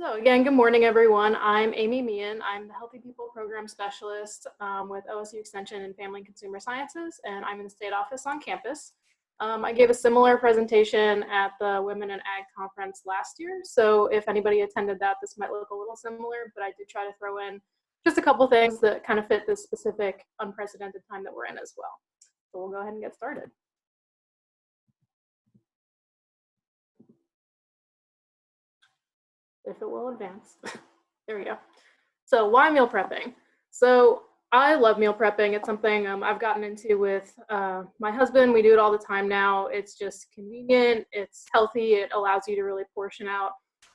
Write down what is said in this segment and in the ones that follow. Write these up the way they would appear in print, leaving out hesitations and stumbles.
So again, good morning, everyone. I'm Amy Meehan. I'm the Healthy People Program Specialist with OSU Extension in Family and Consumer Sciences, and I'm in the state office on campus. I gave a similar presentation at the Women in Ag Conference last year, so if anybody attended that, this might look a little similar, but I did try to throw in just a couple things that kind of fit this specific unprecedented time that we're in as well. So we'll go ahead and get started. If it will advance. There we go. So why meal prepping? So I love meal prepping. It's something I've gotten into with my husband. We do it all the time now. It's just convenient. It's healthy. It allows you to really portion out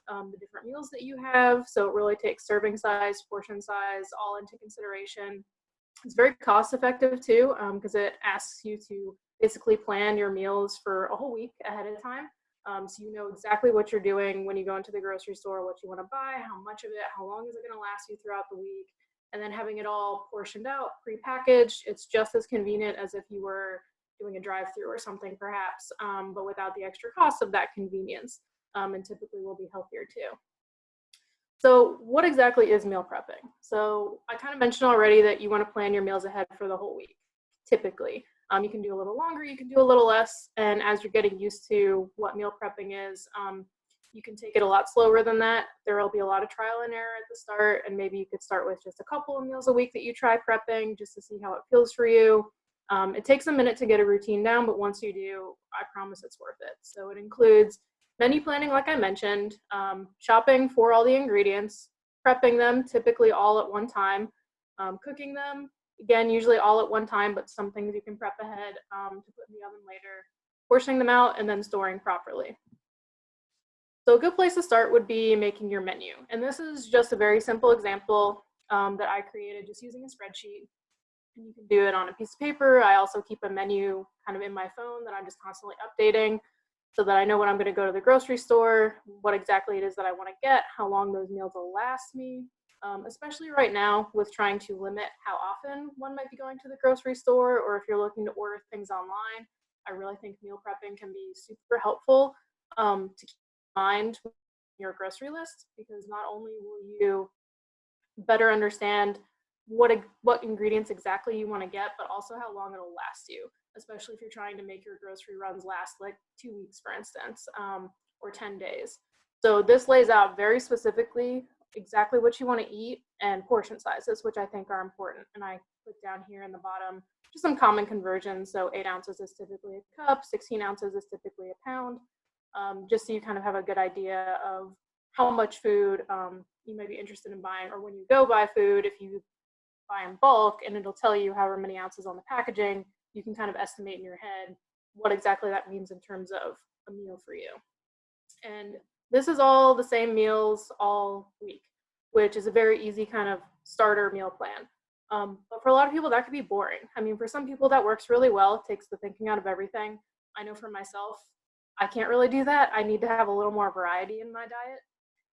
the different meals that you have. So it really takes serving size, portion size, all into consideration. It's very cost effective too, because it asks you to basically plan your meals for a whole week ahead of time. So you know exactly what you're doing when you go into the grocery store, what you want to buy, how much of it, how long is it going to last you throughout the week, and then having it all portioned out, prepackaged. It's just as convenient as if you were doing a drive-through or something perhaps, but without the extra cost of that convenience, and typically will be healthier too. So what exactly is meal prepping? So I kind of mentioned already that you want to plan your meals ahead for the whole week, typically. You can do a little longer, you can do a little less, and as you're getting used to what meal prepping is, you can take it a lot slower than that. There will be a lot of trial and error at the start, and maybe you could start with just a couple of meals a week that you try prepping just to see how it feels for you. It takes a minute to get a routine down, but once you do, I promise it's worth it. So it includes menu planning, like I mentioned, shopping for all the ingredients, prepping them typically all at one time, cooking them, again, usually all at one time, but some things you can prep ahead to put in the oven later, portioning them out, and then storing properly. So a good place to start would be making your menu. And this is just a very simple example that I created just using a spreadsheet. And you can do it on a piece of paper. I also keep a menu kind of in my phone that I'm just constantly updating so that I know when I'm going to go to the grocery store, what exactly it is that I want to get, how long those meals will last me, especially right now with trying to limit how often one might be going to the grocery store, or if you're looking to order things online. I really think meal prepping can be super helpful to keep in mind your grocery list, because not only will you better understand what ingredients exactly you want to get, but also how long it'll last you, especially if you're trying to make your grocery runs last like 2 weeks, for instance, or 10 days. So this lays out very specifically exactly what you want to eat and portion sizes, which I think are important. And I put down here in the bottom just some common conversions. So 8 ounces is typically a cup, 16 ounces is typically a pound, just so you kind of have a good idea of how much food you may be interested in buying, or when you go buy food, if you buy in bulk and it'll tell you however many ounces on the packaging, you can kind of estimate in your head what exactly that means in terms of a meal for you. And this is all the same meals all week, which is a very easy kind of starter meal plan. But for a lot of people, that could be boring. I mean, for some people that works really well. It takes the thinking out of everything. I know for myself, I can't really do that. I need to have a little more variety in my diet.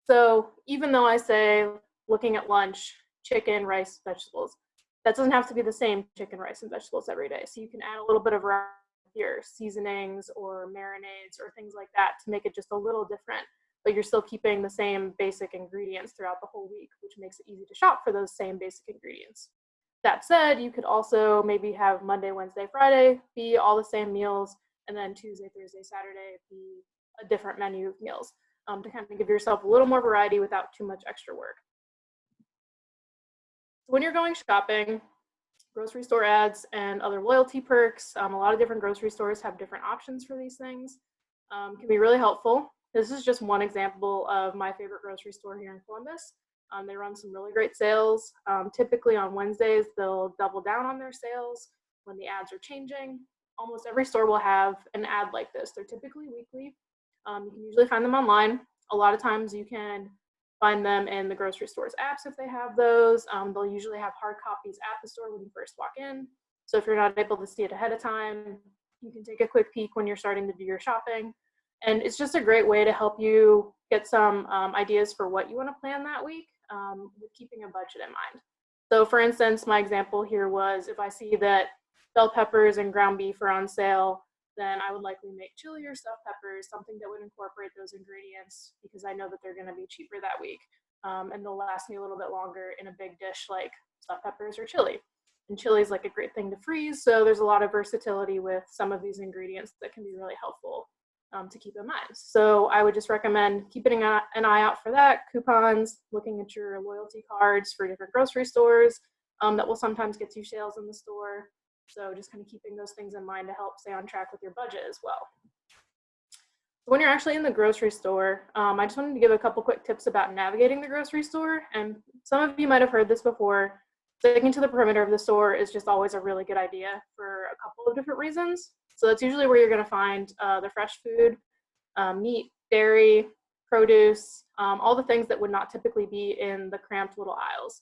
So even though I say looking at lunch, chicken, rice, vegetables, that doesn't have to be the same chicken, rice, and vegetables every day. So you can add a little bit of your seasonings or marinades or things like that to make it just a little different, but you're still keeping the same basic ingredients throughout the whole week, which makes it easy to shop for those same basic ingredients. That said, you could also maybe have Monday, Wednesday, Friday be all the same meals, and then Tuesday, Thursday, Saturday be a different menu of meals, to kind of give yourself a little more variety without too much extra work. So when you're going shopping, grocery store ads and other loyalty perks, a lot of different grocery stores have different options for these things, can be really helpful. This is just one example of my favorite grocery store here in Columbus. They run some really great sales. Typically on Wednesdays, they'll double down on their sales when the ads are changing. Almost every store will have an ad like this. They're typically weekly. You can usually find them online. A lot of times you can find them in the grocery store's apps if they have those. They'll usually have hard copies at the store when you first walk in. So if you're not able to see it ahead of time, you can take a quick peek when you're starting to do your shopping. And it's just a great way to help you get some ideas for what you want to plan that week, with keeping a budget in mind. So for instance, my example here was if I see that bell peppers and ground beef are on sale, then I would likely make chili or stuffed peppers, something that would incorporate those ingredients because I know that they're going to be cheaper that week. And they'll last me a little bit longer in a big dish like stuffed peppers or chili. And chili is like a great thing to freeze, so there's a lot of versatility with some of these ingredients that can be really helpful to keep in mind. So I would just recommend keeping an eye out for that, coupons, looking at your loyalty cards for different grocery stores that will sometimes get you sales in the store. So just kind of keeping those things in mind to help stay on track with your budget as well. When you're actually in the grocery store, I just wanted to give a couple quick tips about navigating the grocery store. And some of you might have heard this before. Sticking to the perimeter of the store is just always a really good idea for a couple of different reasons. So that's usually where you're going to find the fresh food, meat, dairy, produce, all the things that would not typically be in the cramped little aisles.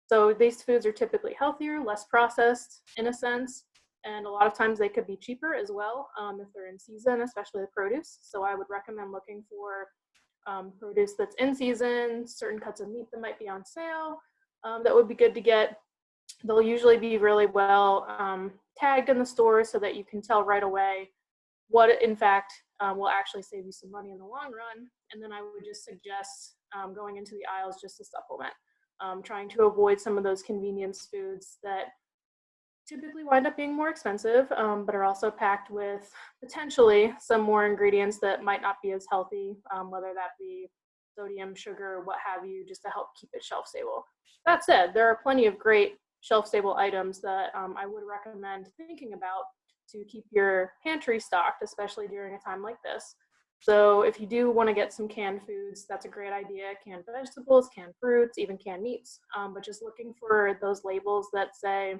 So these foods are typically healthier, less processed in a sense, and a lot of times they could be cheaper as well if they're in season, especially the produce. So I would recommend looking for produce that's in season, certain cuts of meat that might be on sale. That would be good to get. They'll usually be really well tagged in the store so that you can tell right away what in fact will actually save you some money in the long run. And then I would just suggest going into the aisles just to supplement, trying to avoid some of those convenience foods that typically wind up being more expensive, but are also packed with potentially some more ingredients that might not be as healthy, whether that be sodium, sugar, what have you, just to help keep it shelf stable. That said, there are plenty of great shelf stable items that I would recommend thinking about to keep your pantry stocked, especially during a time like this. So if you do want to get some canned foods, that's a great idea. Canned vegetables, canned fruits, even canned meats, but just looking for those labels that say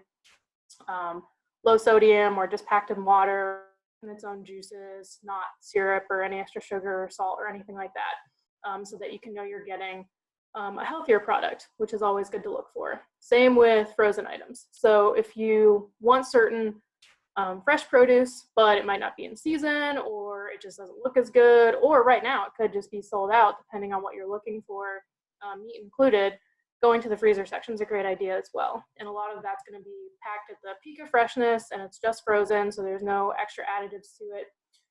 low sodium or just packed in water and its own juices, not syrup or any extra sugar or salt or anything like that, so that you can know you're getting a healthier product, which is always good to look for. Same with frozen items. So if you want certain fresh produce, but it might not be in season, or it just doesn't look as good, or right now it could just be sold out depending on what you're looking for, meat included, going to the freezer section is a great idea as well. And a lot of that's going to be packed at the peak of freshness, and it's just frozen, so there's no extra additives to it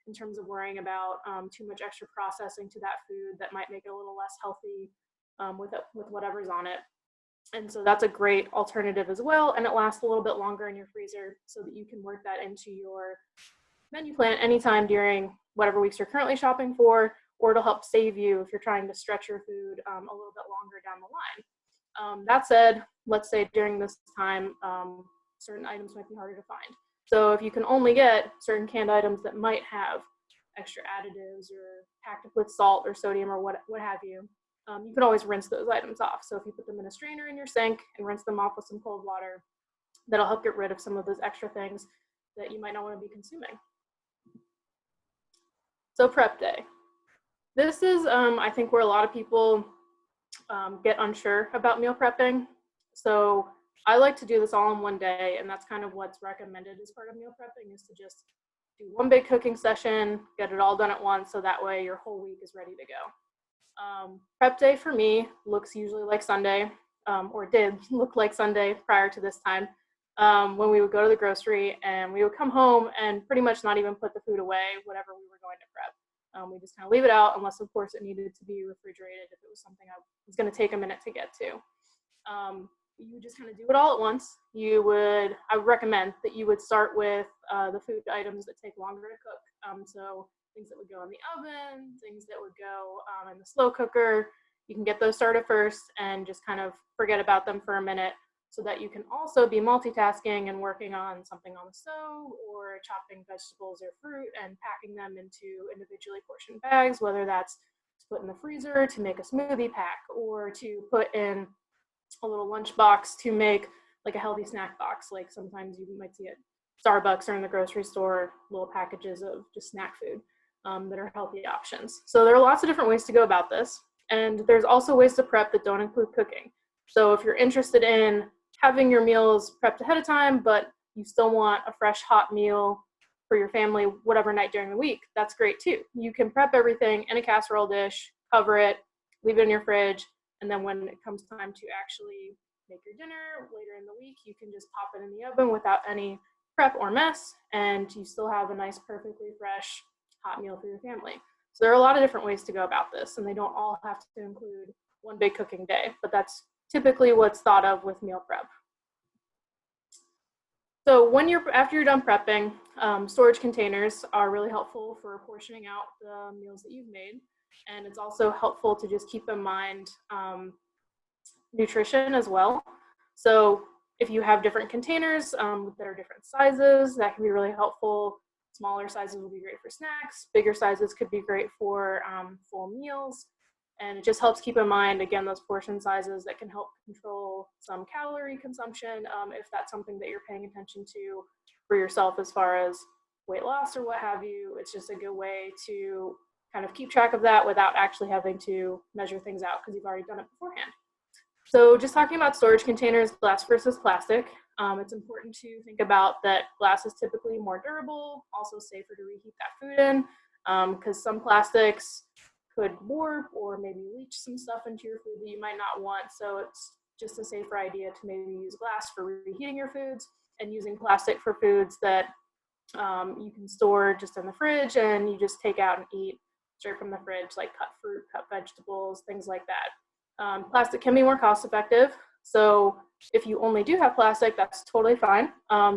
in terms of worrying about too much extra processing to that food that might make it a little less healthy with whatever's on it. And so that's a great alternative as well, and it lasts a little bit longer in your freezer so that you can work that into your menu plan anytime during whatever weeks you're currently shopping for, or it'll help save you if you're trying to stretch your food a little bit longer down the line. That said, let's say during this time, certain items might be harder to find. So if you can only get certain canned items that might have extra additives or packed with salt or sodium or what have you, you can always rinse those items off. So if you put them in a strainer in your sink and rinse them off with some cold water, that'll help get rid of some of those extra things that you might not want to be consuming. So prep day. This is, I think, where a lot of people get unsure about meal prepping. So I like to do this all in one day, and that's kind of what's recommended as part of meal prepping, is to just do one big cooking session, get it all done at once, so that way your whole week is ready to go. Prep day for me looks usually like Sunday, or did look like Sunday prior to this time, when we would go to the grocery and we would come home and pretty much not even put the food away, whatever we were going to prep. We just kind of leave it out unless, of course, it needed to be refrigerated if it was something I was going to take a minute to get to. You just kind of do it all at once. I would recommend that you would start with the food items that take longer to cook. So things that would go in the oven, things that would go in the slow cooker. You can get those started first and just kind of forget about them for a minute, so that you can also be multitasking and working on something on the stove, or chopping vegetables or fruit and packing them into individually portioned bags, whether that's to put in the freezer to make a smoothie pack, or to put in a little lunch box to make like a healthy snack box. Like sometimes you might see at Starbucks or in the grocery store, little packages of just snack food that are healthy options. So there are lots of different ways to go about this. And there's also ways to prep that don't include cooking. So if you're interested in having your meals prepped ahead of time, but you still want a fresh hot meal for your family whatever night during the week, that's great too. You can prep everything in a casserole dish, cover it, leave it in your fridge, and then when it comes time to actually make your dinner later in the week, you can just pop it in the oven without any prep or mess, and you still have a nice, perfectly fresh, hot meal for your family. So there are a lot of different ways to go about this, and they don't all have to include one big cooking day, but that's typically what's thought of with meal prep. So after you're done prepping, storage containers are really helpful for portioning out the meals that you've made. And it's also helpful to just keep in mind nutrition as well. So if you have different containers that are different sizes, that can be really helpful. Smaller sizes will be great for snacks. Bigger sizes could be great for full meals. And it just helps keep in mind, again, those portion sizes that can help control some calorie consumption if that's something that you're paying attention to for yourself as far as weight loss or what have you. It's just a good way to kind of keep track of that without actually having to measure things out because you've already done it beforehand. So just talking about storage containers, glass versus plastic, it's important to think about that glass is typically more durable, also safer to reheat that food in, because some plastics could warp or maybe leach some stuff into your food that you might not want. So it's just a safer idea to maybe use glass for reheating your foods and using plastic for foods that you can store just in the fridge and you just take out and eat straight from the fridge, like cut fruit, cut vegetables, things like that. Plastic can be more cost effective. So if you only do have plastic, that's totally fine.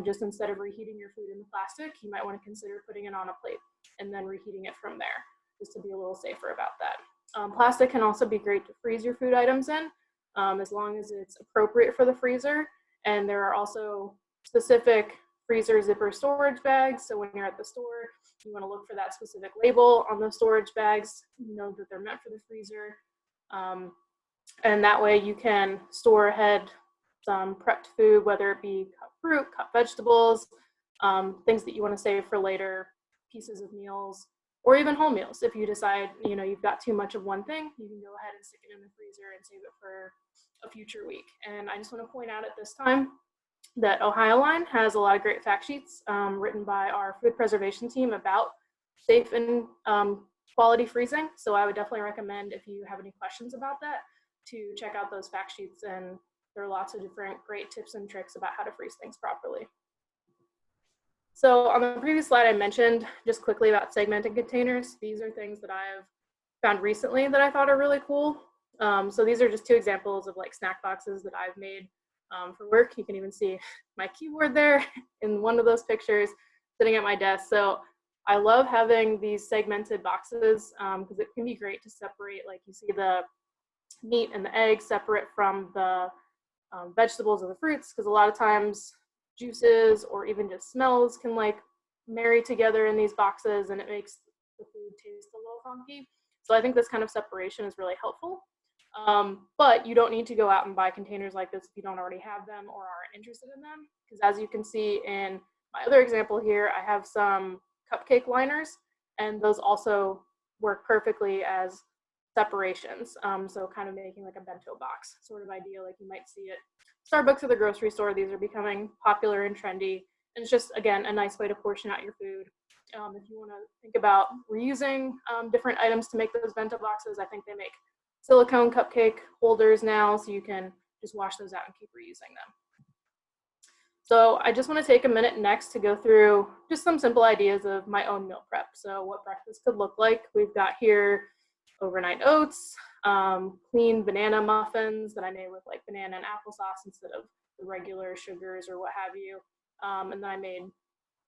Just instead of reheating your food in the plastic, you might want to consider putting it on a plate and then reheating it from there, just to be a little safer about that. Plastic can also be great to freeze your food items in, as long as it's appropriate for the freezer. And there are also specific freezer zipper storage bags. So when you're at the store, you want to look for that specific label on the storage bags, know that they're meant for the freezer. And that way you can store ahead some prepped food, whether it be cut fruit, cut vegetables, things that you want to save for later, pieces of meals, or even whole meals. If you decide, you've got too much of one thing, you can go ahead and stick it in the freezer and save it for a future week. And I just want to point out at this time that Ohio Line has a lot of great fact sheets written by our food preservation team about safe and quality freezing. So I would definitely recommend, if you have any questions about that, to check out those fact sheets. And there are lots of different great tips and tricks about how to freeze things properly. So on the previous slide, I mentioned just quickly about segmented containers. These are things that I've found recently that I thought are really cool. So these are just two examples of like snack boxes that I've made for work. You can even see my keyboard there in one of those pictures sitting at my desk. So I love having these segmented boxes because it can be great to separate, like you see the meat and the eggs separate from the vegetables or the fruits, because a lot of times juices or even just smells can like marry together in these boxes and it makes the food taste a little funky. So I think this kind of separation is really helpful. But you don't need to go out and buy containers like this if you don't already have them or aren't interested in them, because as you can see in my other example here, I have some cupcake liners, and those also work perfectly as separations. So kind of making like a bento box sort of idea, like you might see at Starbucks or the grocery store. These are becoming popular and trendy, and it's just, again, a nice way to portion out your food. If you want to think about reusing different items to make those bento boxes, I think they make silicone cupcake holders now, so you can just wash those out and keep reusing them. So I just want to take a minute next to go through just some simple ideas of my own meal prep. So what breakfast could look like. We've got here overnight oats, clean banana muffins that I made with like banana and applesauce instead of the regular sugars or what have you. And then I made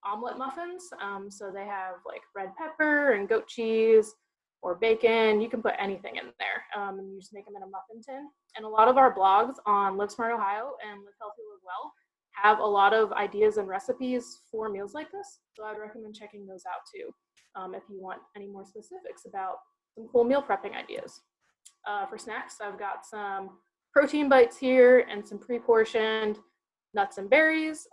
omelet muffins. So they have like red pepper and goat cheese or bacon. You can put anything in there, and you just make them in a muffin tin. And a lot of our blogs on Live Smart Ohio and Live Healthy, Live Well have a lot of ideas and recipes for meals like this. So I'd recommend checking those out too, if you want any more specifics about some cool meal prepping ideas. For snacks, I've got some protein bites here and some pre-portioned nuts and berries.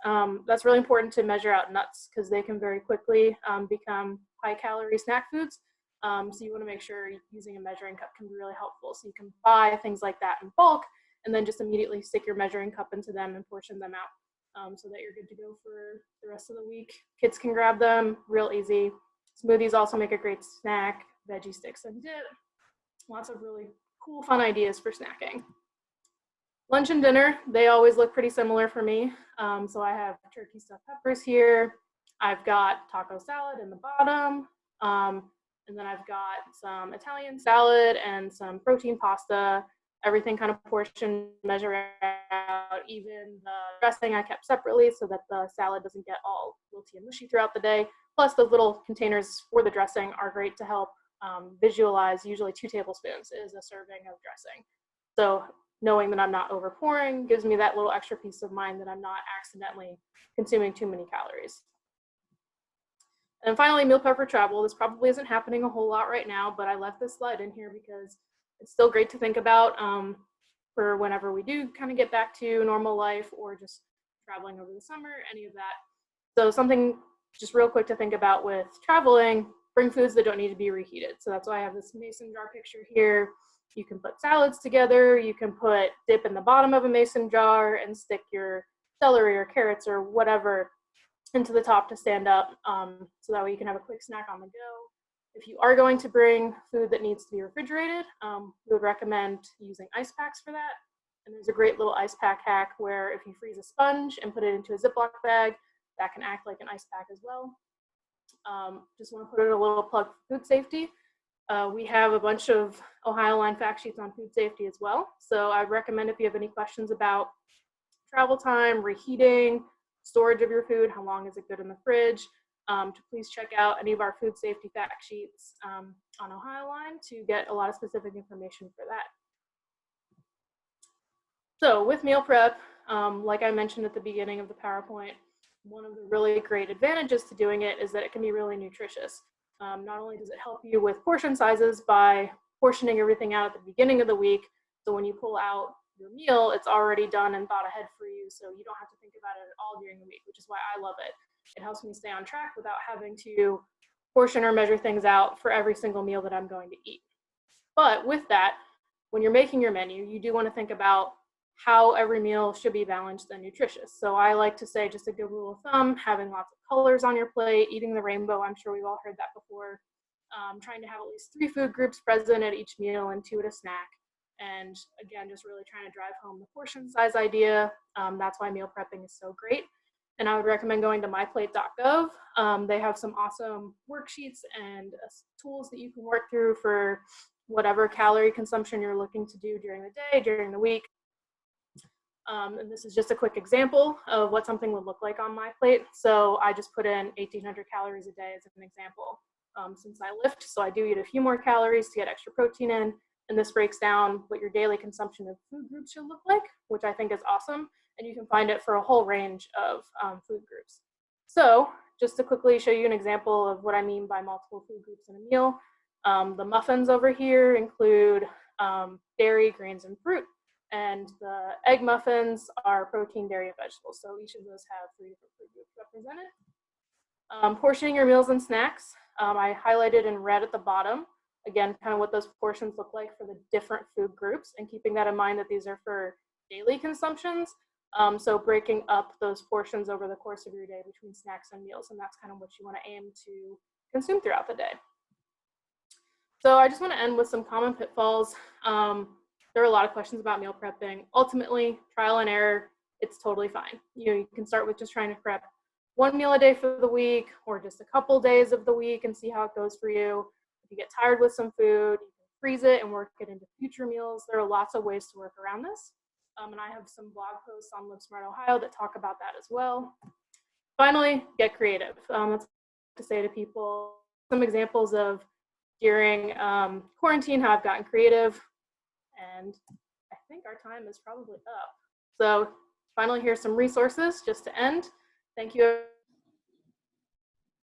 That's really important to measure out nuts because they can very quickly become high-calorie snack foods. So you want to make sure using a measuring cup can be really helpful. So you can buy things like that in bulk and then just immediately stick your measuring cup into them and portion them out so that you're good to go for the rest of the week. Kids can grab them, real easy. Smoothies also make a great snack, veggie sticks and dip. Lots of really cool, fun ideas for snacking. Lunch and dinner, they always look pretty similar for me. So I have turkey stuffed peppers here. I've got taco salad in the bottom. And then I've got some Italian salad and some protein pasta, everything kind of portion measure out. Even the dressing I kept separately so that the salad doesn't get all wilty and mushy throughout the day. Plus those little containers for the dressing are great to help visualize. Usually 2 tablespoons is a serving of dressing. So knowing that I'm not over pouring gives me that little extra peace of mind that I'm not accidentally consuming too many calories. And finally, meal prep for travel. This probably isn't happening a whole lot right now, but I left this slide in here because it's still great to think about for whenever we do kind of get back to normal life or just traveling over the summer, any of that. So something just real quick to think about with traveling, bring foods that don't need to be reheated. So that's why I have this mason jar picture here. You can put salads together. You can put dip in the bottom of a mason jar and stick your celery or carrots or whatever into the top to stand up, so that way you can have a quick snack on the go. If you are going to bring food that needs to be refrigerated, we would recommend using ice packs for that. And there's a great little ice pack hack where if you freeze a sponge and put it into a Ziploc bag, that can act like an ice pack as well. Just want to put in a little plug for food safety. We have a bunch of Ohio Line fact sheets on food safety as well. So I'd recommend if you have any questions about travel time, reheating, storage of your food, how long is it good in the fridge, to please check out any of our food safety fact sheets on Ohio Line to get a lot of specific information for that. So with meal prep, like I mentioned at the beginning of the PowerPoint, one of the really great advantages to doing it is that it can be really nutritious. Not only does it help you with portion sizes by portioning everything out at the beginning of the week, so when you pull out your meal, it's already done and thought ahead for you, so you don't have to think about it at all during the week, which is why I love it. It helps me stay on track without having to portion or measure things out for every single meal that I'm going to eat. But with that, when you're making your menu, you do want to think about how every meal should be balanced and nutritious. So I like to say, just a good rule of thumb, having lots of colors on your plate, eating the rainbow, I'm sure we've all heard that before, trying to have at least 3 food groups present at each meal and 2 at a snack. And again, just really trying to drive home the portion size idea. That's why meal prepping is so great. And I would recommend going to myplate.gov. They have some awesome worksheets and tools that you can work through for whatever calorie consumption you're looking to do during the day, during the week. And this is just a quick example of what something would look like on my plate. So I just put in 1,800 calories a day as an example. Since I lift, so I do eat a few more calories to get extra protein in. And this breaks down what your daily consumption of food groups should look like, which I think is awesome. And you can find it for a whole range of food groups. So just to quickly show you an example of what I mean by multiple food groups in a meal, the muffins over here include dairy, grains, and fruit. And the egg muffins are protein, dairy, and vegetables. So each of those have 3 different food groups represented. Portioning your meals and snacks, I highlighted in red at the bottom. Again, kind of what those portions look like for the different food groups, and keeping that in mind that these are for daily consumptions. So breaking up those portions over the course of your day between snacks and meals, and that's kind of what you want to aim to consume throughout the day. So I just want to end with some common pitfalls. There are a lot of questions about meal prepping. Ultimately, trial and error, it's totally fine. You can start with just trying to prep 1 meal a day for the week, or just a couple days of the week and see how it goes for you. If you get tired with some food, you can freeze it and work it into future meals. There are lots of ways to work around this. And I have some blog posts on Live Smart Ohio that talk about that as well. Finally, get creative. That's to say to people, some examples of during quarantine, how I've gotten creative. And I think our time is probably up. So finally, here's some resources just to end. Thank you